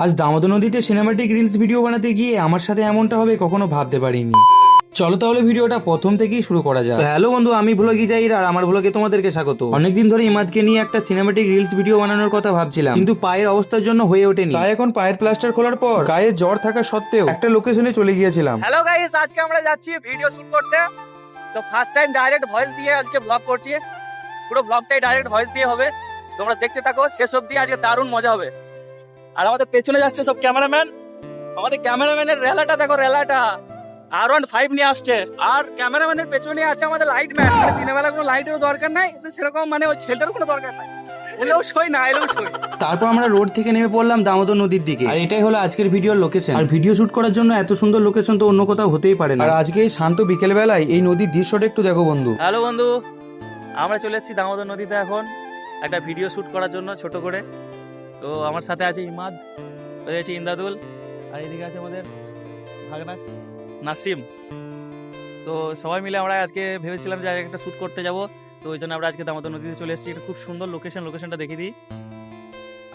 আজ দামোদর নদীতে cinematic reels video বানাতে গিয়ে আমার সাথে এমনটা হবে কখনো ভাবতে পারিনি। চলো তাহলে ভিডিওটা প্রথম থেকেই শুরু করা যায়। হ্যালো বন্ধু, আমি ভ্লগি জাহির আর আমার ভ্লগে তোমাদেরকে স্বাগত। অনেকদিন ধরে ইমাদকে নিয়ে একটা সিনেম্যাটিক রিলস ভিডিও বানানোর কথা ভাবছিলাম, কিন্তু পায়ের অবস্থার জন্য হয়ে ওঠেনি। তাই এখন পায়ের প্লাস্টার খোলার পর গায়ে জ্বর থাকা সত্ত্বেও একটা লোকেশনে চলে গিয়েছিলাম। হ্যালো গাইস, আজকে আমরা যাচ্ছি ভিডিও শুট করতে। তো ফার্স্ট টাইম ডাইরেক্ট ভয়েস দিয়ে আজকে ব্লগ করছি। পুরো ব্লগটাই ডাইরেক্ট ভয়েস দিয়ে হবে, তোমরা দেখতে থাকো শেষ অবধি। আজকে দারুণ মজা হবে। আর আমাদের পেছনে যাচ্ছে সব ক্যামেরাম্যান। আমাদের ক্যামেরাম্যানের রেলাটা দেখো, রেলাটা R15 নিয়ে আসছে। আর ক্যামেরাম্যানের পেছনে আছে আমাদের লাইট ম্যান। দিনের বেলা কোনো লাইটেরও দরকার নাই, সেরকম মানে ওই ছেলেটারও কোনো দরকার নাই। এলেও সই না এলেও সই। তারপর আমরা রোড থেকে নেমে পড়লাম দামোদর নদীর দিকে। আর এটাই হলো আজকের ভিডিওর লোকেশন। আর ভিডিও শুট করার জন্য এত সুন্দর লোকেশন তো অন্য কোথাও হতেই পারে না। আর আজকে এই শান্ত বিকেল বেলায় এই নদীর দৃশ্যটা একটু দেখো বন্ধু। হ্যালো বন্ধু, আমরা চলে এসেছি দামোদর নদীতে এখন একটা ভিডিও শুট করার জন্য ছোট করে। তো আমার সাথে আছে ইমাদ, ওই আছে ইন্দাদুল, আর এদিকে আছে আমাদের ভাগনা নাসিম। তো সবাই মিলে আমরা আজকে ভেবেছিলাম যে একটা শ্যুট করতে যাব। তো ওই জন্য আমরা আজকে দামোদর নদীতে চলে এসেছি। এটা খুব সুন্দর লোকেশনটা দেখে দিই।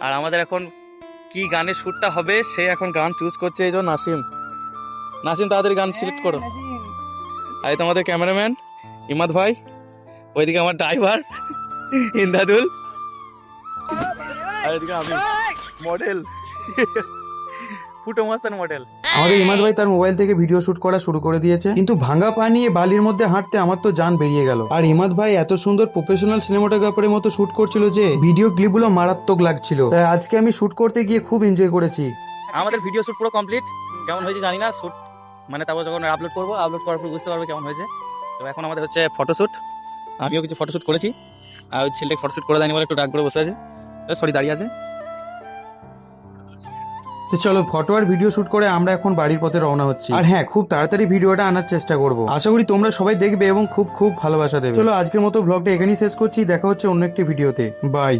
আর আমাদের এখন কি গানের শ্যুটটা হবে সে এখন গান চুজ করছে। এই যে নাসিম তাড়াতাড়ি গান সিলেক্ট করো। আর এই তোমাদের ক্যামেরাম্যান ইমাদ ভাই, ওইদিকে আমার ড্রাইভার ইন্দাদুল, আর এদিকে আমি মডেল ফুটো মস্তান মডেল। আমাদের ইমাদ ভাই তার মোবাইল থেকে ভিডিও শুট করা শুরু করে দিয়েছে, কিন্তু ভাঙা পা নিয়ে বালির মধ্যে হাঁটতে আমার তো জান বেরিয়ে গেল। আর ইমাদ ভাই এত সুন্দর প্রফেশনাল সিনেমাটোগ্রাফারের মতো শুট করছিল যে ভিডিও ক্লিপগুলো মারাত্মক লাগছিল। তাই আজকে আমি শুট করতে গিয়ে খুব এনজয় করেছি। আমাদের ভিডিও শুট পুরো কমপ্লিট। কেমন হয়েছে জানি না শুট, মানে তারপর যখন আপলোড করবো, আপলোড করার পর বুঝতে পারবো কেমন হয়েছে। তো এখন আমাদের হচ্ছে ফটোশ্যুট। আমিও কিছু ফটোশ্যুট করেছি, আর ওই ছেলেটাকে ফটোশ্যুট করে দেয়নি বলে একটু রাগ করে বসে আছে, সরি দাঁড়িয়ে আছে। তো চলো ফটো আর ভিডিও শুট করে আমরা এখন বাড়ির পথে রওনা হচ্ছি। আর হ্যাঁ, খুব তাড়াতাড়ি ভিডিওটা আনার চেষ্টা করব। আশা করি তোমরা সবাই দেখবে এবং খুব খুব ভালোবাসা দেবে। চলো আজকের মতো ব্লগটা এখানেই শেষ করছি। দেখা হচ্ছে অন্য একটি ভিডিওতে। বাই।